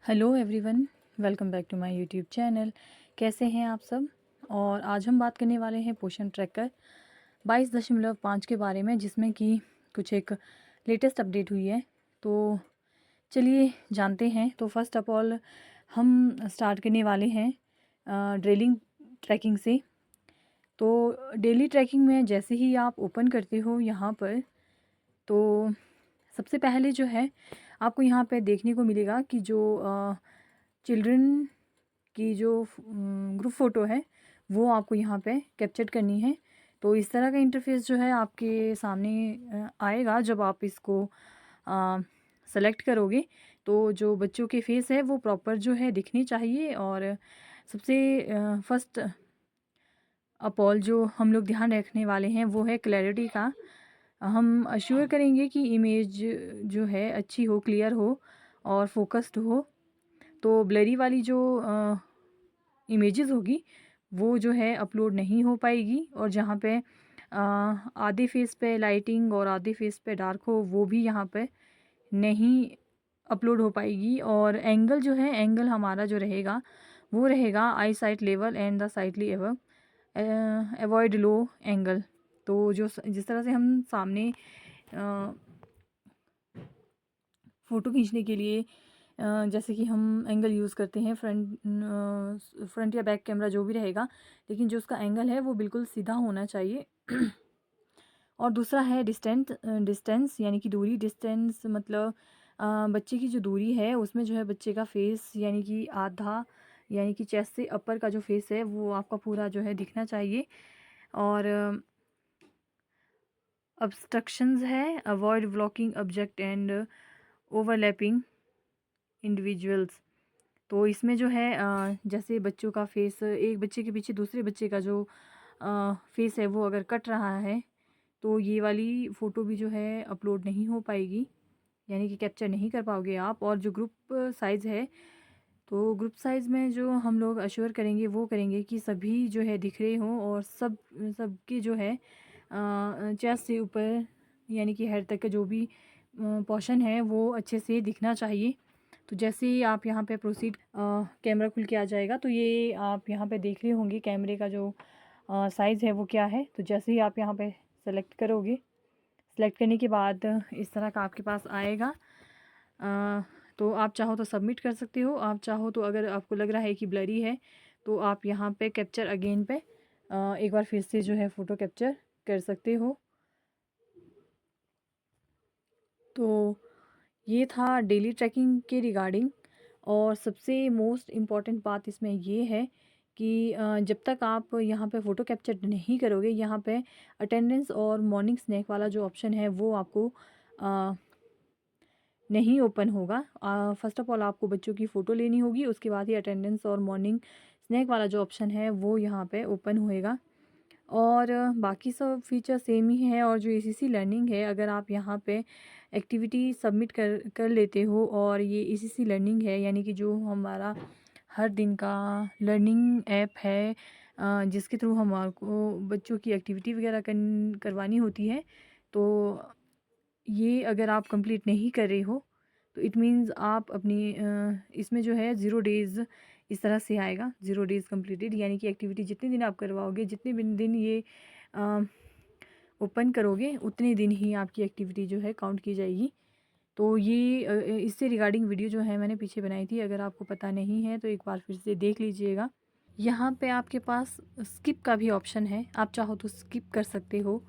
Hello everyone, welcome back to my YouTube channel. कैसे हैं आप सब। और आज हम बात करने वाले हैं पोषण ट्रैकर 22.5 के बारे में, जिसमें कि कुछ एक लेटेस्ट अपडेट हुई है। तो चलिए जानते हैं। तो फर्स्ट ऑफ ऑल हम स्टार्ट करने वाले हैं डेली ट्रैकिंग से। तो डेली ट्रैकिंग में जैसे ही आप ओपन करते हो यहाँ पर, तो सबसे पहले जो है आपको यहाँ पे देखने को मिलेगा कि जो चिल्ड्रन की जो ग्रुप फ़ोटो है वो आपको यहाँ पे कैप्चर करनी है। तो इस तरह का इंटरफेस जो है आपके सामने आएगा जब आप इसको सेलेक्ट करोगे। तो जो बच्चों के फेस है वो प्रॉपर जो है दिखनी चाहिए। और सबसे फर्स्ट अपॉल जो हम लोग ध्यान रखने वाले हैं वो है क्लैरिटी का। हम अश्योर करेंगे कि इमेज जो है अच्छी हो, क्लियर हो और फोकस्ड हो। तो ब्लरी वाली जो इमेजेस होगी वो जो है अपलोड नहीं हो पाएगी। और जहाँ पे आधे फेस पे लाइटिंग और आधे फेस पे डार्क हो वो भी यहाँ पे नहीं अपलोड हो पाएगी। और एंगल जो है, एंगल हमारा जो रहेगा वो रहेगा eyesight level and the slightly above avoid low angle. तो जो जिस तरह से हम सामने फ़ोटो खींचने के लिए जैसे कि हम एंगल यूज़ करते हैं, फ्रंट या बैक कैमरा जो भी रहेगा, लेकिन जो उसका एंगल है वो बिल्कुल सीधा होना चाहिए। और दूसरा है डिस्टेंस यानी कि दूरी। डिस्टेंस मतलब बच्चे की जो दूरी है उसमें जो है बच्चे का फेस यानी कि आधा, यानी कि चेस्ट से अपर का जो फेस है वो आपका पूरा जो है दिखना चाहिए। और ऑब्स्ट्रक्शंस है, avoid blocking object and overlapping individuals. तो इसमें जो है जैसे बच्चों का फेस, एक बच्चे के पीछे दूसरे बच्चे का जो फेस है वो अगर कट रहा है तो ये वाली फ़ोटो भी जो है अपलोड नहीं हो पाएगी, यानी कि कैप्चर नहीं कर पाओगे आप। और जो ग्रुप साइज़ है, तो ग्रुप साइज़ में जो हम लोग अश्योर करेंगे वो करेंगे कि सभी जो है दिख रहे हों और सबके जो है चेस्ट से ऊपर यानी कि हेड तक का जो भी पोर्शन है वो अच्छे से दिखना चाहिए। तो जैसे ही आप यहाँ पे प्रोसीड कैमरा खुल के आ जाएगा तो ये आप यहाँ पे देख रहे होंगे कैमरे का जो साइज़ है वो क्या है। तो जैसे ही आप यहाँ पे सेलेक्ट करोगे, सेलेक्ट करने के बाद इस तरह का आपके पास आएगा। तो आप चाहो तो सबमिट कर सकते हो, आप चाहो तो अगर आपको लग रहा है कि ब्लरी है तो आप यहाँ पे कैप्चर अगेन पे एक बार फिर से जो है फ़ोटो कैप्चर कर सकते हो। तो ये था डेली ट्रैकिंग के रिगार्डिंग। और सबसे मोस्ट इम्पॉर्टेंट बात इसमें ये है कि जब तक आप यहाँ पे फ़ोटो कैप्चर नहीं करोगे, यहाँ पे अटेंडेंस और मॉर्निंग स्नैक वाला जो ऑप्शन है वो आपको नहीं ओपन होगा। फ़र्स्ट ऑफ़ ऑल आपको बच्चों की फ़ोटो लेनी होगी, उसके बाद ही अटेंडेंस और मॉर्निंग स्नैक वाला जो ऑप्शन है वो यहाँ पे ओपन होएगा। और बाकी सब फीचर सेम ही है। और जो एसीसी लर्निंग है, अगर आप यहाँ पे एक्टिविटी सबमिट कर कर लेते हो और ये एसीसी लर्निंग है यानी कि जो हमारा हर दिन का लर्निंग ऐप है जिसके थ्रू हमारे बच्चों की एक्टिविटी वगैरह करवानी होती है, तो ये अगर आप कंप्लीट नहीं कर रहे हो तो इट मीन्स आप अपनी इसमें जो है 0 डेज़ इस तरह से आएगा, 0 डेज़ कंप्लीटेड। यानी कि एक्टिविटी जितने दिन आप करवाओगे, जितने दिन ये ओपन करोगे, उतने दिन ही आपकी एक्टिविटी जो है काउंट की जाएगी। तो ये इससे रिगार्डिंग वीडियो जो है मैंने पीछे बनाई थी, अगर आपको पता नहीं है तो एक बार फिर से देख लीजिएगा। यहाँ पे आपके पास स्किप का भी ऑप्शन है, आप चाहो तो स्किप कर सकते हो।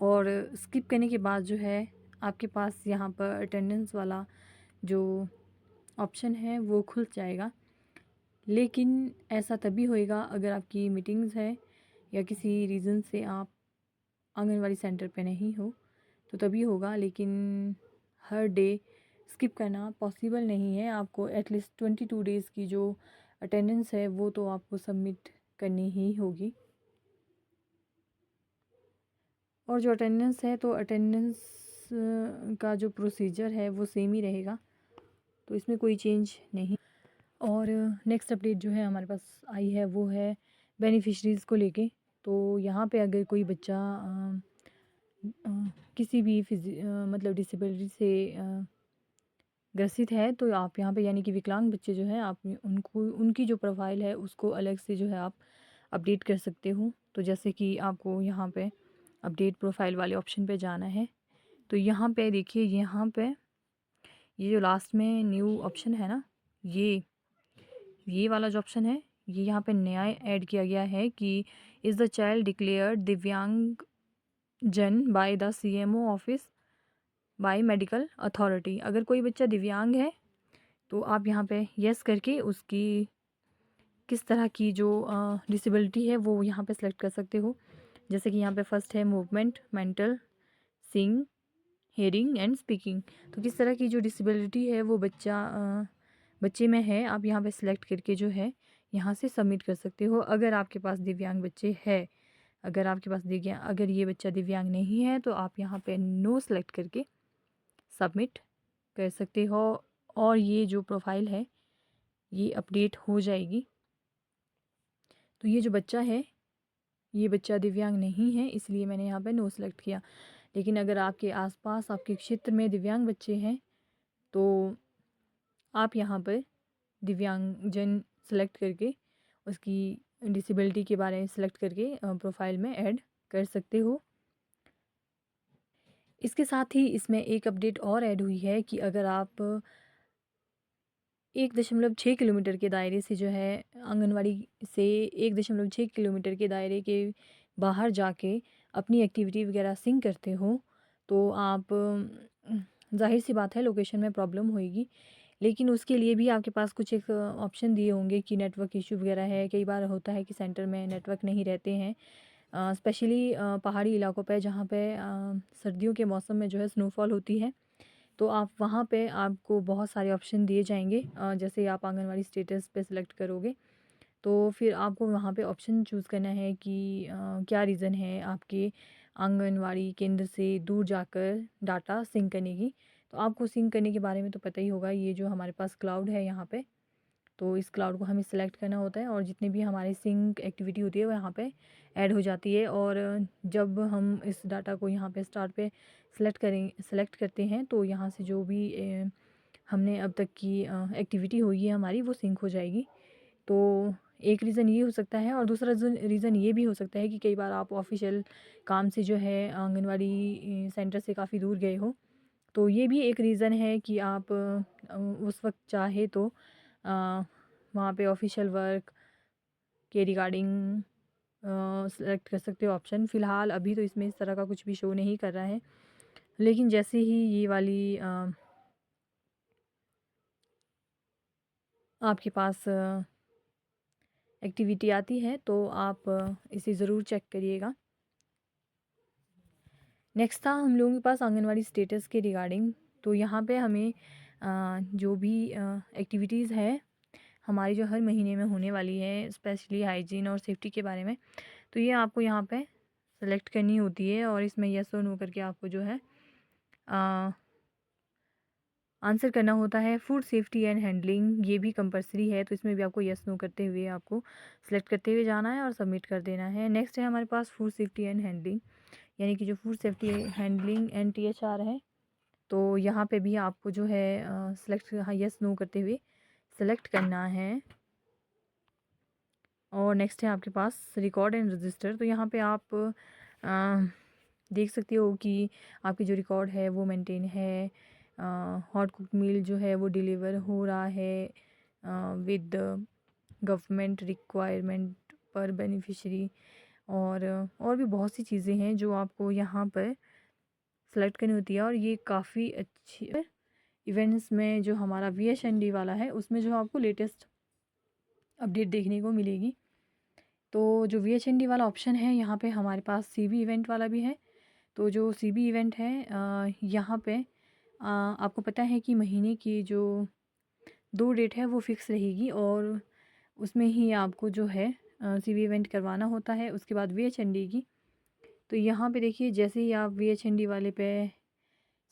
और स्किप करने के बाद जो है आपके पास यहाँ पर अटेंडेंस वाला जो ऑप्शन है वो खुल जाएगा। लेकिन ऐसा तभी होएगा अगर आपकी मीटिंग्स है या किसी रीज़न से आप आंगनवाड़ी सेंटर पे नहीं हो, तो तभी होगा। लेकिन हर डे स्किप करना पॉसिबल नहीं है। आपको एटलीस्ट 22 डेज़ की जो अटेंडेंस है वो तो आपको सबमिट करनी ही होगी। और जो अटेंडेंस है, तो अटेंडेंस का जो प्रोसीजर है वो सेम ही रहेगा, तो इसमें कोई चेंज नहीं। और नेक्स्ट अपडेट जो है हमारे पास आई है वो है बेनिफिशरीज़ को लेके। तो यहाँ पे अगर कोई बच्चा किसी भी मतलब डिसेबिलिटी से ग्रसित है, तो आप यहाँ पे यानी कि विकलांग बच्चे जो हैं आप उनको उनकी जो प्रोफ़ाइल है उसको अलग से जो है आप अपडेट कर सकते हो। तो जैसे कि आपको यहाँ पे अपडेट प्रोफ़ाइल वाले ऑप्शन पे जाना है। तो यहाँ पे देखिए, यहाँ पे ये जो लास्ट में न्यू ऑप्शन है ना, ये वाला जो ऑप्शन है, ये यहाँ पे नया ऐड किया गया है कि इज़ द चाइल्ड डिक्लेयर्ड दिव्यांग जन by the CMO office by medical authority. अगर कोई बच्चा दिव्यांग है तो आप यहाँ पे यस करके उसकी किस तरह की जो डिसेबिलिटी है वो यहाँ पे सेलेक्ट कर सकते हो। जैसे कि यहाँ पे फर्स्ट है movement, mental, seeing, hearing and speaking. तो किस तरह की जो डिसेबिलिटी है वो बच्चे में है, आप यहाँ पे सिलेक्ट करके जो है यहाँ से सबमिट कर सकते हो। अगर आपके पास दिव्यांग बच्चे है, अगर ये बच्चा दिव्यांग नहीं है तो आप यहाँ पे नो सेलेक्ट करके सबमिट कर सकते हो और ये जो प्रोफाइल है ये अपडेट हो जाएगी। तो ये जो बच्चा है, ये बच्चा दिव्यांग नहीं है, इसलिए मैंने यहाँ पे नो सेलेक्ट किया। लेकिन अगर आपके आसपास आपके क्षेत्र में दिव्यांग बच्चे हैं तो आप यहाँ पर दिव्यांगजन सेलेक्ट करके उसकी डिसेबिलिटी के बारे में सेलेक्ट करके प्रोफाइल में ऐड कर सकते हो। इसके साथ ही इसमें एक अपडेट और ऐड हुई है कि अगर आप 1.6 किलोमीटर के दायरे से जो है आंगनवाड़ी से 1.6 किलोमीटर के दायरे के बाहर जाके अपनी एक्टिविटी वगैरह सिंक करते हो तो आप ज़ाहिर सी बात है लोकेशन में प्रॉब्लम होएगी। लेकिन उसके लिए भी आपके पास कुछ एक ऑप्शन दिए होंगे कि नेटवर्क इशू वगैरह है। कई बार होता है कि सेंटर में नेटवर्क नहीं रहते हैं, स्पेशली पहाड़ी इलाकों पे जहाँ पे सर्दियों के मौसम में जो है स्नोफॉल होती है। तो आप वहाँ पे आपको बहुत सारे ऑप्शन दिए जाएंगे। जैसे आप आंगनवाड़ी स्टेटस पे सिलेक्ट करोगे तो फिर आपको वहाँ पे ऑप्शन चूज़ करना है कि क्या रीज़न है आपके आंगनवाड़ी केंद्र से दूर जाकर डाटा सिंक करने की। तो आपको सिंक करने के बारे में तो पता ही होगा, ये जो हमारे पास क्लाउड है यहाँ पे, तो इस क्लाउड को हमें सेलेक्ट करना होता है और जितनी भी हमारी सिंक एक्टिविटी होती है वो यहाँ पे ऐड हो जाती है। और जब हम इस डाटा को यहाँ पे स्टार्ट पे सेलेक्ट करते हैं तो यहाँ से जो भी हमने अब तक की एक्टिविटी हुई है हमारी वो सिंक हो जाएगी। तो एक रीज़न ये हो सकता है और दूसरा रीज़न ये भी हो सकता है कि कई बार आप ऑफिशियल काम से जो है आंगनवाड़ी सेंटर से काफ़ी दूर गए हो, तो ये भी एक रीज़न है कि आप उस वक्त चाहे तो वहाँ पे ऑफिशियल वर्क के रिगार्डिंग सेलेक्ट कर सकते हो ऑप्शन। फ़िलहाल अभी तो इसमें इस तरह का कुछ भी शो नहीं कर रहा है, लेकिन जैसे ही ये वाली आपके पास एक्टिविटी आती है तो आप इसे ज़रूर चेक करिएगा। नेक्स्ट था हम लोगों के पास आंगनवाड़ी स्टेटस के रिगार्डिंग। तो यहाँ पे हमें जो भी एक्टिविटीज़ है हमारी जो हर महीने में होने वाली है, स्पेशली हाइजीन और सेफ्टी के बारे में, तो ये आपको यहाँ पे सेलेक्ट करनी होती है और इसमें यस और नो करके आपको जो है आंसर करना होता है। फूड सेफ्टी एंड हैंडलिंग ये भी कंपलसरी है, तो इसमें भी आपको यस नो करते हुए आपको सेलेक्ट करते हुए जाना है और सबमिट कर देना है। नेक्स्ट है हमारे पास फूड सेफ्टी एंड हैंडलिंग, यानी कि जो फूड सेफ्टी हैंडलिंग NTHR है, तो यहाँ पे भी आपको जो है सेलेक्ट यस नो करते हुए सेलेक्ट करना है। और नेक्स्ट है आपके पास रिकॉर्ड एंड रजिस्टर। तो यहाँ पे आप देख सकते हो कि आपकी जो रिकॉर्ड है वो मेंटेन है, हॉट कुक मील जो है वो डिलीवर हो रहा है विद गवर्नमेंट रिक्वायरमेंट पर बेनिफिशरी, और भी बहुत सी चीज़ें हैं जो आपको यहाँ पर सेलेक्ट करनी होती है। और ये काफ़ी अच्छी इवेंट्स में जो हमारा VHND वाला है उसमें जो आपको लेटेस्ट अपडेट देखने को मिलेगी। तो जो VHND वाला ऑप्शन है यहाँ पे हमारे पास CB इवेंट वाला भी है। तो जो CB इवेंट है यहाँ पे आपको पता है कि महीने की जो 2 डेट है वो फिक्स रहेगी और उसमें ही आपको जो है CB इवेंट करवाना होता है। उसके बाद VHND की, तो यहाँ पे देखिए जैसे ही आप VHND वाले पे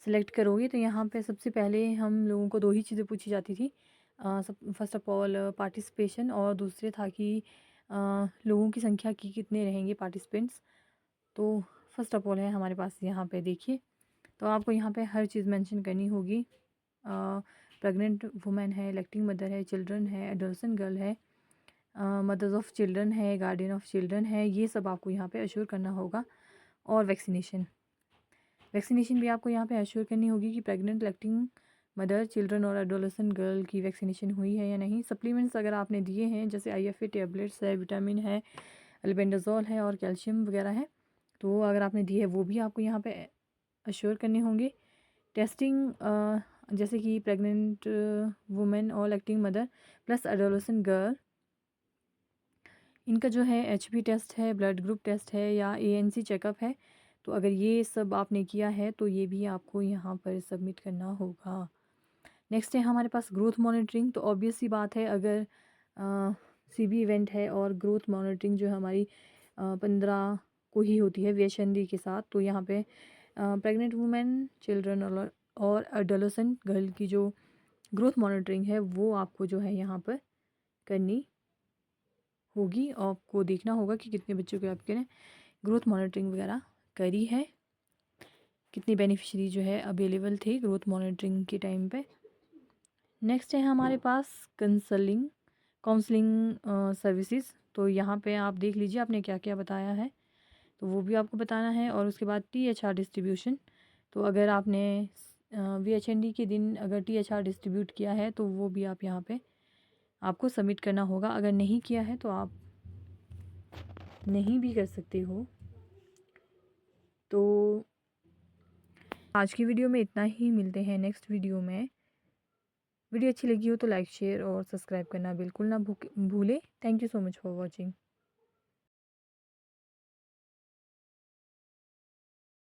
सेलेक्ट करोगे तो यहाँ पे सबसे पहले हम लोगों को 2 ही चीज़ें पूछी जाती थी। फर्स्ट ऑफ ऑल पार्टिसिपेशन, और दूसरे था कि लोगों की संख्या की कितने रहेंगे पार्टिसिपेंट्स। तो फर्स्ट ऑफ ऑल है हमारे पास यहाँ पे देखिए, तो आपको यहाँ पे हर चीज़ मेंशन करनी होगी। प्रेग्नेंट वुमेन है, लैक्टिंग मदर है, चिल्ड्रन है, एडोलसेंट गर्ल है, मदर्स ऑफ चिल्ड्रन है, गार्डियन ऑफ चिल्ड्रन है, ये सब आपको यहाँ पे अश्योर करना होगा। और वैक्सीनेशन भी आपको यहाँ पे अश्योर करनी होगी कि प्रेग्नेंट, लैक्टिंग मदर, चिल्ड्रन और एडोलसेंट गर्ल की वैक्सीनेशन हुई है या नहीं। सप्लीमेंट्स अगर आपने दिए हैं, जैसे IFA टैबलेट्स है, विटामिन है, अल्बेंडाजोल है और कैल्शियम वगैरह है, तो अगर आपने दिए है वो भी आपको यहाँ पे अश्योर करने होंगे। टेस्टिंग जैसे कि प्रेग्नेंट वुमेन और lactating mother plus adolescent girl, इनका जो है HB टेस्ट है, ब्लड ग्रुप टेस्ट है या ANC चेकअप है, तो अगर ये सब आपने किया है तो ये भी आपको यहाँ पर सबमिट करना होगा। नेक्स्ट है हमारे पास ग्रोथ मॉनिटरिंग। तो ऑब्वियस सी बात है, अगर CB इवेंट है और ग्रोथ मॉनिटरिंग जो है हमारी 15 को ही होती है VHND के साथ, तो यहाँ पे प्रेग्नेंट वुमेन, चिल्ड्रन और एडोलसेंट गर्ल की जो ग्रोथ मॉनिटरिंग है वो आपको जो है यहाँ पर करनी होगी। और आपको देखना होगा कि कितने बच्चों के आपके ने ग्रोथ मॉनिटरिंग वगैरह करी है, कितने बेनिफिशरी जो है अवेलेबल थे ग्रोथ मॉनिटरिंग के टाइम पे। नेक्स्ट है हमारे पास काउंसलिंग सर्विसेज। तो यहाँ पे आप देख लीजिए आपने क्या क्या बताया है, तो वो भी आपको बताना है। और उसके बाद THR डिस्ट्रीब्यूशन, तो अगर आपने VHND के दिन अगर THR डिस्ट्रीब्यूट किया है तो वो भी आप यहाँ पे आपको सबमिट करना होगा। अगर नहीं किया है तो आप नहीं भी कर सकते हो। तो आज की वीडियो में इतना ही, मिलते हैं नेक्स्ट वीडियो में। वीडियो अच्छी लगी हो तो लाइक, शेयर और सब्सक्राइब करना बिल्कुल ना भूलें। Thank you so much for watching.